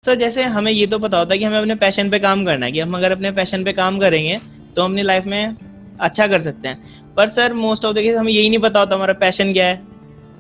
Sir जैसे हमें ये तो पता होता है कि हमें अपने पैशन पे काम करना है, कि हम अगर अपने पैशन पे काम करेंगे तो हम अपनी लाइफ में अच्छा कर सकते हैं। पर sir most of the case हमें यही नहीं पता होता हमारा पैशन क्या है।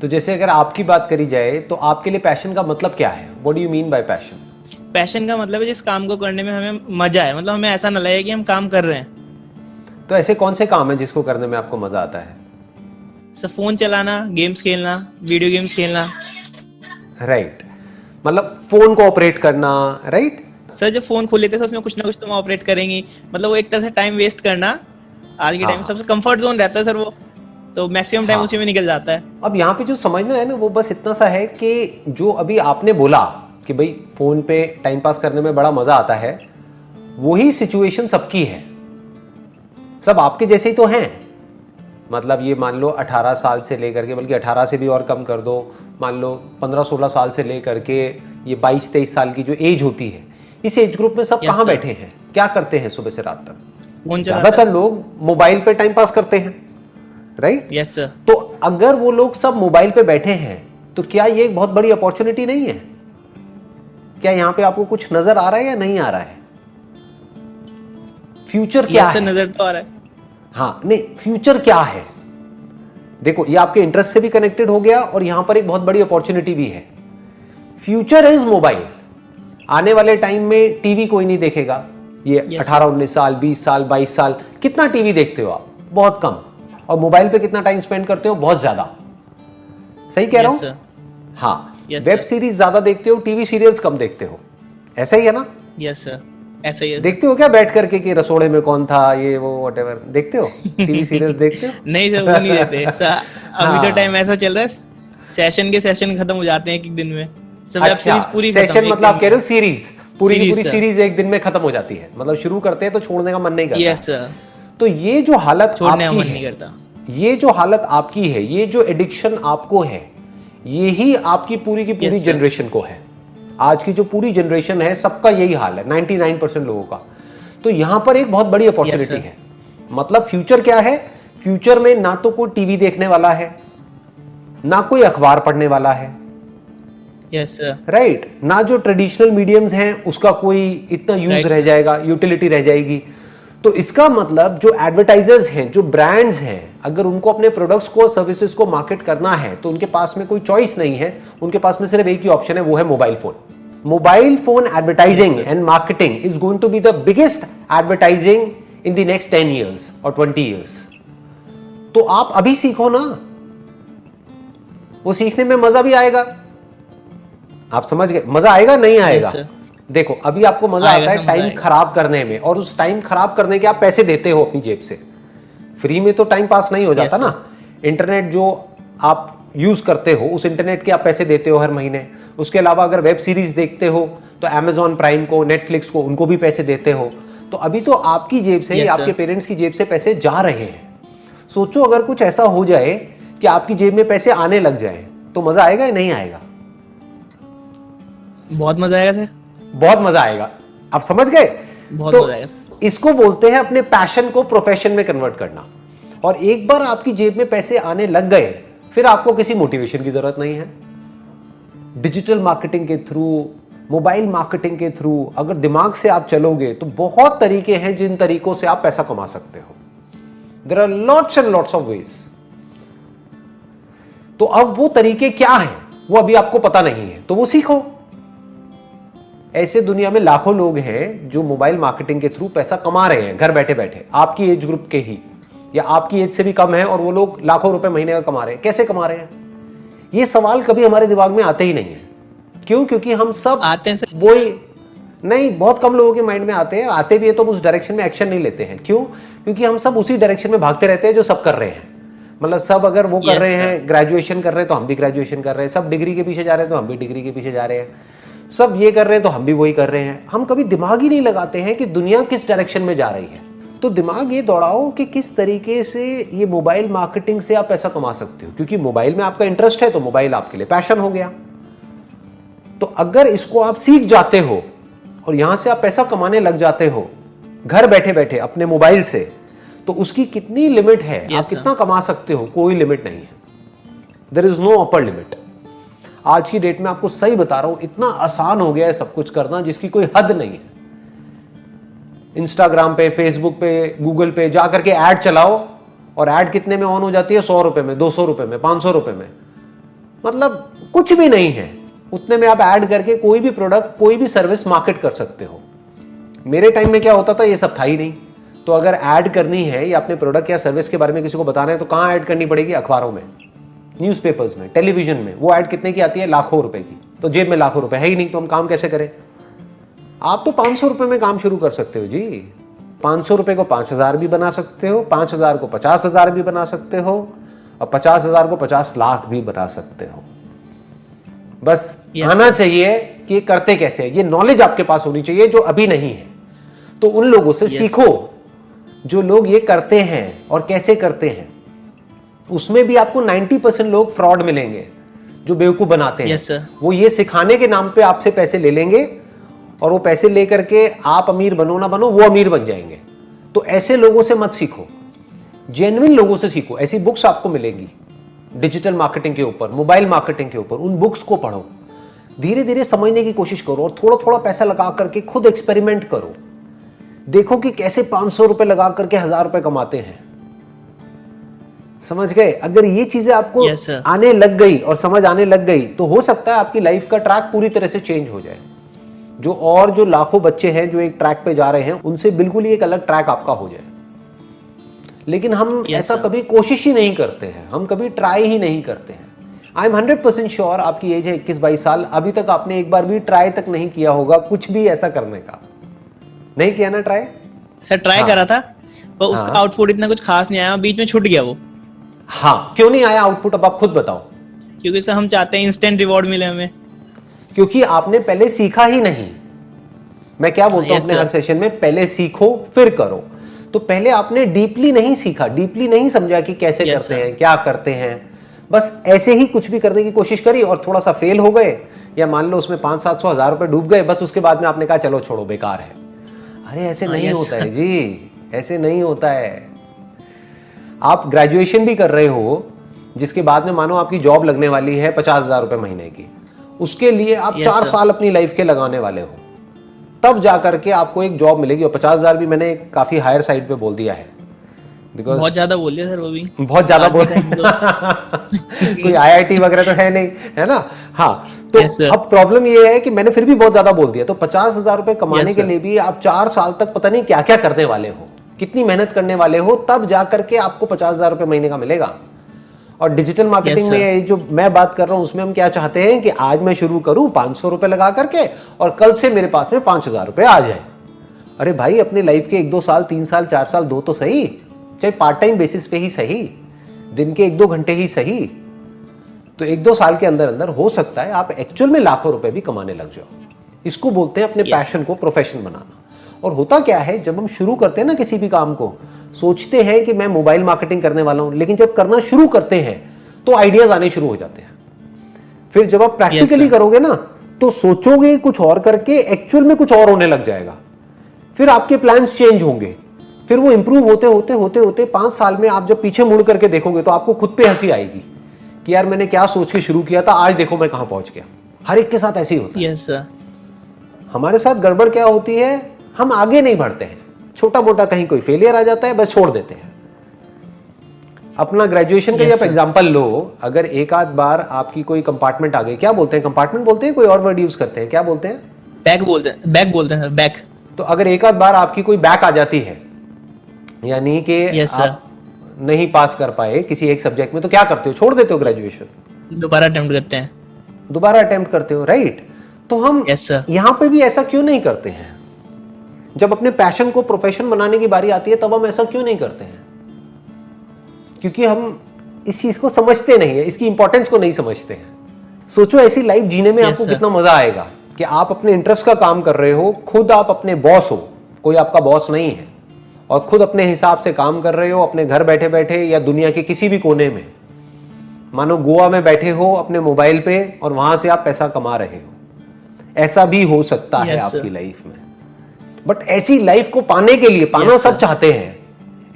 तो जैसे अगर आपकी बात करी जाए तो आपके लिए पैशन का मतलब क्या है? What do you mean by passion? Passion का मतलब है जिस काम को करने में हमें मजा है, मतलब हमें ऐसा ना लगे कि हम काम कर रहे हैं। तो ऐसे कौन से काम है जिसको करने में आपको मजा आता है? सर फोन चलाना, गेम्स खेलना, वीडियो गेम्स खेलना। राइट, मतलब फोन को ऑपरेट करना, राइट? सर जब फोन खोल लेते हैं तो उसमें कुछ ना कुछ तो हम ऑपरेट करेंगे, मतलब वो एक तरह से टाइम वेस्ट करना आज के टाइम में सबसे कंफर्ट जोन रहता है सर वो, तो मैक्सिमम टाइम उसी में निकल जाता है। अब यहाँ पे जो समझना है ना वो बस इतना सा है कि जो अभी आपने बोला कि भाई फोन पे टाइम पास करने में बड़ा मजा आता है, वही सिचुएशन सबकी है, सब आपके जैसे ही तो हैं। मतलब ये मान लो 18 साल से लेकर के, बल्कि 18 से भी और कम कर दो, मान लो 15-16 साल से लेकर के ये 22-23 साल की जो एज होती है, इस एज ग्रुप में सब कहाँ बैठे हैं, क्या करते हैं सुबह से रात तक? ज्यादातर लोग मोबाइल पे टाइम पास करते हैं, राइट? Yes sir. तो अगर वो लोग सब मोबाइल पे बैठे हैं तो क्या ये एक बहुत बड़ी अपॉर्चुनिटी नहीं है? क्या यहाँ पे आपको कुछ नजर आ रहा है या नहीं आ रहा है? फ्यूचर क्या है? नजर तो आ रहा है। हाँ, नहीं, फ्यूचर क्या है? देखो ये आपके इंटरेस्ट से भी कनेक्टेड हो गया और यहां पर एक बहुत बड़ी अपॉर्चुनिटी भी है। Future is mobile. आने वाले टाइम में टीवी कोई नहीं देखेगा। ये 18-19 साल, 20 साल, 22 साल, कितना टीवी देखते हो आप? बहुत कम। और मोबाइल पे कितना टाइम स्पेंड करते हो? बहुत ज्यादा। सही कह रहा हूं? हाँ। वेब सीरीज ज्यादा देखते हो, टीवी सीरियल्स कम देखते हो, ऐसा ही है ना? यस सर, ऐसा ही है। देखते हो क्या बैठ करके कि रसोड़े में कौन था, ये वो व्हाटएवर, देखते हो? टीवी सीरियल देखते हो? नहीं सर, वो नहीं देते सर। अभी तो टाइम ऐसा चल रहा है, सेशन के सेशन खत्म हो जाते हैं एक दिन में। सब वेब सीरीज पूरी खत्म। सेशन मतलब आप कह रहे हो सीरीज, पूरी की पूरी सीरीज एक दिन में खत्म हो जाती है, मतलब शुरू करते हैं तो छोड़ने का मन नहीं करता। Yes sir. तो ये जो हालत छोड़ने का मन नहीं करता, ये जो हालत आपकी है, ये जो एडिक्शन आपको है, यही आपकी पूरी की पूरी जनरेशन को है। आज की जो पूरी जनरेशन है सबका यही हाल है, 99% लोगों का। तो यहां पर एक बहुत बड़ी अपॉर्चुनिटी है। मतलब फ्यूचर क्या है? फ्यूचर में ना तो कोई टीवी देखने वाला है, ना कोई अखबार पढ़ने वाला है, यस सर, राइट? ना जो ट्रेडिशनल मीडियम्स हैं उसका कोई इतना यूज रह जाएगा, यूटिलिटी रह जाएगी। तो इसका मतलब जो एडवर्टाइजर्स हैं, जो ब्रांड्स हैं, अगर उनको अपने प्रोडक्ट्स को, सर्विसेज को मार्केट करना है तो उनके पास में कोई चॉइस नहीं है, उनके पास में सिर्फ एक ही ऑप्शन है, वो है mobile phone. Mobile phone advertising and marketing is going to be the biggest advertising in the next 10 years और 20 years। तो आप अभी सीखो ना, वो सीखने में मजा भी आएगा। आप समझ गए? मजा आएगा नहीं आएगा? देखो अभी आपको मजा आता है टाइम खराब करने में, और उस टाइम खराब करने के आप पैसे देते हो अपनी जेब से। फ्री में तो टाइम पास नहीं हो जाता ना। इंटरनेट जो आप यूज करते हो, उस इंटरनेट के आप पैसे देते हो हर महीने। उसके अलावा अगर वेब सीरीज देखते हो तो Amazon प्राइम को, नेटफ्लिक्स को, उनको भी पैसे देते हो। तो अभी तो आपकी जेब से, आपके पेरेंट्स की जेब से पैसे जा रहे हैं। सोचो अगर कुछ ऐसा हो जाए कि आपकी जेब में पैसे आने लग जाए तो मजा आएगा या नहीं आएगा? बहुत मजा आएगा सर, बहुत मजा आएगा। आप समझ गए? तो मजा आएगा। इसको बोलते हैं अपने पैशन को प्रोफेशन में कन्वर्ट करना। और एक बार आपकी जेब में पैसे आने लग गए, फिर आपको किसी मोटिवेशन की जरूरत नहीं है। डिजिटल मार्केटिंग के थ्रू, मोबाइल मार्केटिंग के थ्रू अगर दिमाग से आप चलोगे तो बहुत तरीके हैं जिन तरीकों से आप पैसा कमा सकते हो। There are lots and lots of ways. तो अब वो तरीके क्या हैं वो अभी आपको पता नहीं है, तो वो सीखो। ऐसे दुनिया में लाखों लोग हैं जो मोबाइल मार्केटिंग के थ्रू पैसा कमा रहे हैं घर बैठे बैठे, आपकी एज ग्रुप के ही, या आपकी एज से भी कम है, और वो लोग लाखों रुपए महीने का कमा रहे हैं। कैसे कमा रहे हैं? ये सवाल कभी हमारे दिमाग में आते ही नहीं है। क्यों? क्योंकि हम सब आते हैं वही नहीं, बहुत कम लोगों के माइंड में आते हैं। आते भी है तो उस डायरेक्शन में एक्शन नहीं लेते हैं। क्यों? क्योंकि हम सब उसी डायरेक्शन में भागते रहते हैं जो सब कर रहे हैं। मतलब सब अगर वो कर रहे हैं, ग्रेजुएशन कर रहे हैं तो हम भी ग्रेजुएशन कर रहे हैं, सब डिग्री के पीछे जा रहे हैं तो हम भी डिग्री के पीछे जा रहे हैं, सब ये कर रहे हैं तो हम भी वही कर रहे हैं। हम कभी दिमाग ही नहीं लगाते हैं कि दुनिया किस डायरेक्शन में जा रही है। तो दिमाग ये दौड़ाओ कि किस तरीके से ये मोबाइल मार्केटिंग से आप पैसा कमा सकते हो। क्योंकि मोबाइल में आपका इंटरेस्ट है तो मोबाइल आपके लिए पैशन हो गया। तो अगर इसको आप सीख जाते हो और यहां से आप पैसा कमाने लग जाते हो घर बैठे बैठे अपने मोबाइल से, तो उसकी कितनी लिमिट है, आप कितना कमा सकते हो? कोई लिमिट नहीं है। There is no upper limit. आज की डेट में आपको सही बता रहा हूं, इतना आसान हो गया है सब कुछ करना जिसकी कोई हद नहीं है। इंस्टाग्राम पे, फेसबुक पे, गूगल पे जा करके ऐड चलाओ और ऐड कितने में ऑन हो जाती है? 100 रुपए में, 200 रुपए में, 500 रुपए में। मतलब कुछ भी नहीं है, उतने में आप ऐड करके कोई भी प्रोडक्ट, कोई भी सर्विस मार्केट कर सकते हो। मेरे टाइम में क्या होता था, ये सब था ही नहीं। तो अगर ऐड करनी है या अपने प्रोडक्ट या सर्विस के बारे में किसी को बताना है तो कहां ऐड करनी पड़ेगी? अखबारों में, न्यूज़पेपर्स में, टेलीविजन में। वो ऐड कितने की आती है? लाखों रुपए की। तो जेब में लाखों रुपए है ही नहीं, तो हम काम कैसे करें? आप तो 500 रुपए में काम शुरू कर सकते हो जी। 500 रुपए को 5000 भी बना सकते हो, 5000 को 50,000 भी बना सकते हो, और 50,000 को 50 लाख भी बना सकते हो। बस आना चाहिए कि ये करते कैसे है, ये नॉलेज आपके पास होनी चाहिए जो अभी नहीं है। तो उन लोगों से सीखो जो लोग ये करते हैं और कैसे करते हैं। उसमें भी आपको 90% लोग फ्रॉड मिलेंगे जो बेवकूफ बनाते हैं। वो ये सिखाने के नाम पे आपसे पैसे ले लेंगे और वो पैसे लेकर के आप अमीर बनो ना बनो, वो अमीर बन जाएंगे। तो ऐसे लोगों से मत सीखो, जेन्युइन लोगों से सीखो। ऐसी बुक्स आपको मिलेंगी डिजिटल मार्केटिंग के ऊपर, मोबाइल मार्केटिंग के ऊपर। उन बुक्स को पढ़ो, धीरे धीरे समझने की कोशिश करो और थोड़ा थोड़ा पैसा लगा करके खुद एक्सपेरिमेंट करो। देखो कि कैसे 500 रुपए लगा करके 1000 रुपए कमाते हैं। समझ गए? अगर ये चीजें आपको आने लग गई और समझ आने लग गई तो हो सकता है आपकी लाइफ का ट्रैक पूरी तरह से चेंज हो जाए। जो लाखों बच्चे हैं जो एक ट्रैक पे जा रहे हैं, उनसे बिल्कुल ही एक अलग ट्रैक आपका हो जाए। लेकिन हम ऐसा कभी कोशिश ही नहीं करते हैं, हम कभी ट्राई ही नहीं करते हैं। आई एम 100% श्योर, आपकी एज है 21-22 साल, अभी तक आपने एक बार भी ट्राई तक नहीं किया होगा कुछ भी ऐसा करने का। नहीं किया ना ट्राई? सर ट्राई करा था पर उसका आउटपुट इतना कुछ खास नहीं आया, बीच में छूट गया वो। हाँ, क्यों नहीं आया आउटपुट? अब आप खुद बताओ। क्योंकि सर हम चाहते हैं इंस्टेंट रिवॉर्ड मिले हमें। क्योंकि आपने पहले सीखा ही नहीं। मैं क्या बोलता हूं अपने हर सेशन में, पहले सीखो फिर करो। तो पहले आपने डीपली नहीं सीखा, डीपली नहीं समझा कि कैसे करते हैं, क्या करते हैं। बस ऐसे ही कुछ भी करने की कोशिश करी और थोड़ा सा फेल हो गए, या मान लो उसमें 500-700 हज़ार रुपए डूब गए, बस उसके बाद में आपने कहा चलो छोड़ो बेकार है। अरे ऐसे नहीं होता है जी, ऐसे नहीं होता है। आप ग्रेजुएशन भी कर रहे हो, जिसके बाद में मानो आपकी जॉब लगने वाली है 50,000 रुपए महीने की, उसके लिए आप 4 साल अपनी लाइफ के लगाने वाले हो, तब जाकर के आपको एक जॉब मिलेगी। और 50,000 भी मैंने काफी हायर साइड पे बोल दिया है, बिकॉज बहुत ज्यादा बोल दिया सर, वो भी बहुत ज्यादा बोल कोई IIT वगैरह तो है नहीं, है ना? हाँ, तो अब प्रॉब्लम ये है कि मैंने फिर भी बहुत ज्यादा बोल दिया। तो 50,000 रुपए कमाने के लिए भी आप 4 साल तक पता नहीं क्या क्या करने वाले हो, कितनी मेहनत करने वाले हो, तब जाकर के आपको 50,000 रुपए महीने का मिलेगा। और डिजिटल मार्केटिंग में जो मैं बात कर रहा हूं उसमें हम क्या चाहते हैं कि आज मैं शुरू करूं 500 रुपए लगा करके और कल से मेरे पास में 5,000 रुपए आ जाए। अरे भाई, अपने लाइफ के 1-2 साल, 3 साल, 4 साल दो तो सही, चाहे पार्ट टाइम बेसिस पे ही सही, दिन के 1-2 घंटे ही सही। तो 1-2 साल के अंदर अंदर हो सकता है आप एक्चुअल में लाखों रुपए भी कमाने लग जाओ। इसको बोलते हैं अपने पैशन को प्रोफेशन बनाना। और होता क्या है, जब हम शुरू करते हैं ना किसी भी काम को, सोचते हैं कि मैं मोबाइल मार्केटिंग करने वाला हूं, लेकिन जब करना शुरू करते हैं तो आइडियाज आने शुरू हो जाते हैं। फिर जब आप प्रैक्टिकली करोगे ना तो सोचोगे कुछ और करके एक्चुअल में कुछ और होने लग जाएगा। फिर आपके प्लान्स चेंज होंगे, फिर वो इंप्रूव होते होते होते होते 5 साल में आप जब पीछे मुड़ करके देखोगे तो आपको खुद पे हंसी आएगी कि यार मैंने क्या सोच के शुरू किया था, आज देखो मैं कहां पहुंच गया। हर एक के साथ ऐसे ही होता है। Yes sir. हमारे साथ गड़बड़ क्या होती है, हम आगे नहीं बढ़ते हैं, छोटा मोटा कहीं कोई फेलियर आ जाता है, बस छोड़ देते हैं। अपना ग्रेजुएशन का जब एग्जांपल लो, अगर एक आध बार आपकी कोई कंपार्टमेंट आ गई, क्या बोलते हैं, कंपार्टमेंट बोलते हैं, कोई और वर्ड यूज करते हैं, क्या बोलते हैं? बैक बोलते हैं, बैक बोलते हैं, बैक। तो अगर एक आध बार आपकी कोई बैक आ जाती है, यानी कि आप नहीं पास कर पाए किसी एक सब्जेक्ट में, तो क्या करते हो? छोड़ देते हो ग्रेजुएशन, दोबारा अटेम्प्ट करते हैं, दोबारा अटेम्प्ट करते हो, राइट? तो हम यहां पे भी ऐसा क्यों नहीं करते हैं? जब अपने पैशन को प्रोफेशन बनाने की बारी आती है तब हम ऐसा क्यों नहीं करते हैं? क्योंकि हम इस चीज को समझते नहीं है, इसकी इंपॉर्टेंस को नहीं समझते हैं। सोचो ऐसी लाइफ जीने में आपको कितना मजा आएगा कि आप अपने इंटरेस्ट का काम कर रहे हो, खुद आप अपने बॉस हो, कोई आपका बॉस नहीं है, और खुद अपने हिसाब से काम कर रहे हो, अपने घर बैठे बैठे या दुनिया के किसी भी कोने में, मानो गोवा में बैठे हो अपने मोबाइल पे और वहां से आप पैसा कमा रहे हो। ऐसा भी हो सकता है आपकी लाइफ में। बट ऐसी लाइफ को पाने के लिए, पाना सब चाहते हैं,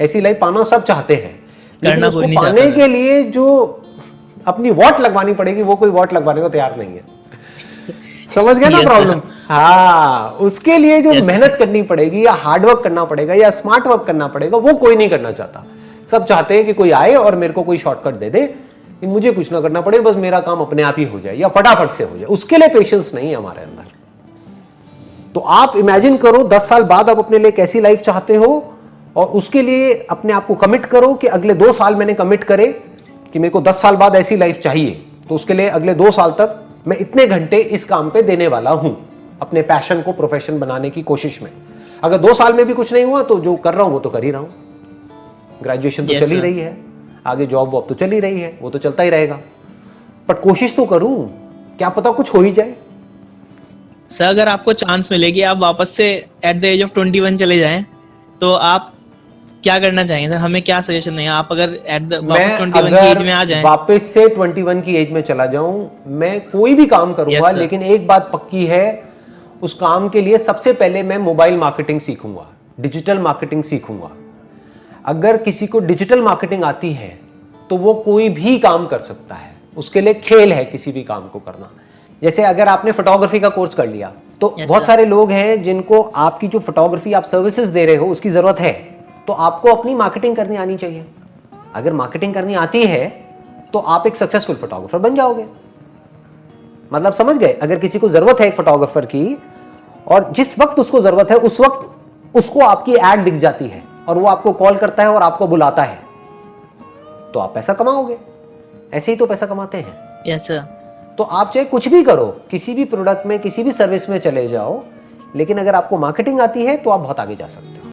ऐसी लाइफ पाना सब चाहते हैं, लेकिन उसको पाने के लिए जो अपनी वॉट लगवानी पड़ेगी, वो कोई वॉट लगवाने को तैयार नहीं है। समझ गए ना Yes, प्रॉब्लम? हाँ, उसके लिए जो Yes, मेहनत करनी पड़ेगी या हार्ड वर्क करना पड़ेगा या स्मार्ट वर्क करना पड़ेगा, वो कोई नहीं करना चाहता। सब चाहते हैं कि कोई आए और मेरे को कोई शॉर्टकट दे दे, कि मुझे कुछ ना करना पड़े, बस मेरा काम अपने आप ही हो जाए या फटाफट से हो जाए। उसके लिए पेशेंस नहीं है हमारे अंदर। तो आप इमेजिन करो 10 साल बाद आप अपने लिए कैसी लाइफ चाहते हो, और उसके लिए अपने आप को कमिट करो कि अगले 2 साल मैंने कमिट करे कि मेरे को 10 साल बाद ऐसी लाइफ चाहिए, तो उसके लिए अगले 2 साल तक मैं इतने घंटे इस काम पे देने वाला हूं, अपने पैशन को प्रोफेशन बनाने की कोशिश में। अगर 2 साल में भी कुछ नहीं हुआ तो जो कर रहा हूं वो तो कर ही रहा हूं। ग्रेजुएशन तो चल ही रही है, आगे जॉब वॉब तो चल ही रही है, वो तो चलता ही रहेगा, पर कोशिश तो करूं, क्या पता कुछ हो ही जाए। सर अगर आपको चांस मिलेगी आप वापस से एट द एज ऑफ 21 चले जाएं, तो आप क्या करना चाहेंगे सर? हमें क्या सजेशन देंगे आप अगर एट द वापस 21 की एज में आ जाएं? वापस से 21 की एज में चला जाऊं, मैं कोई भी काम करूंगा, Yes, लेकिन एक बात पक्की है, उस काम के लिए सबसे पहले मैं मोबाइल मार्केटिंग सीखूंगा, डिजिटल मार्केटिंग सीखूंगा। अगर किसी को डिजिटल मार्केटिंग आती है तो वो कोई भी काम कर सकता है, उसके लिए खेल है किसी भी काम को करना। जैसे अगर आपने फोटोग्राफी का कोर्स कर लिया तो Yes, बहुत sir. सारे लोग हैं जिनको आपकी जो फोटोग्राफी आप सर्विसेज दे रहे हो उसकी जरूरत है, तो आपको अपनी मार्केटिंग करनी आनी चाहिए। अगर मार्केटिंग करनी आती है तो आप एक सक्सेसफुल फोटोग्राफर बन जाओगे। मतलब समझ गए? अगर किसी को जरूरत है एक फोटोग्राफर की, और जिस वक्त उसको जरूरत है उस वक्त उसको आपकी एड दिख जाती है और वो आपको कॉल करता है और आपको बुलाता है, तो आप पैसा कमाओगे। ऐसे ही तो पैसा कमाते हैं। Yes sir. तो आप चाहे कुछ भी करो, किसी भी प्रोडक्ट में, किसी भी सर्विस में चले जाओ, लेकिन अगर आपको मार्केटिंग आती है तो आप बहुत आगे जा सकते हो।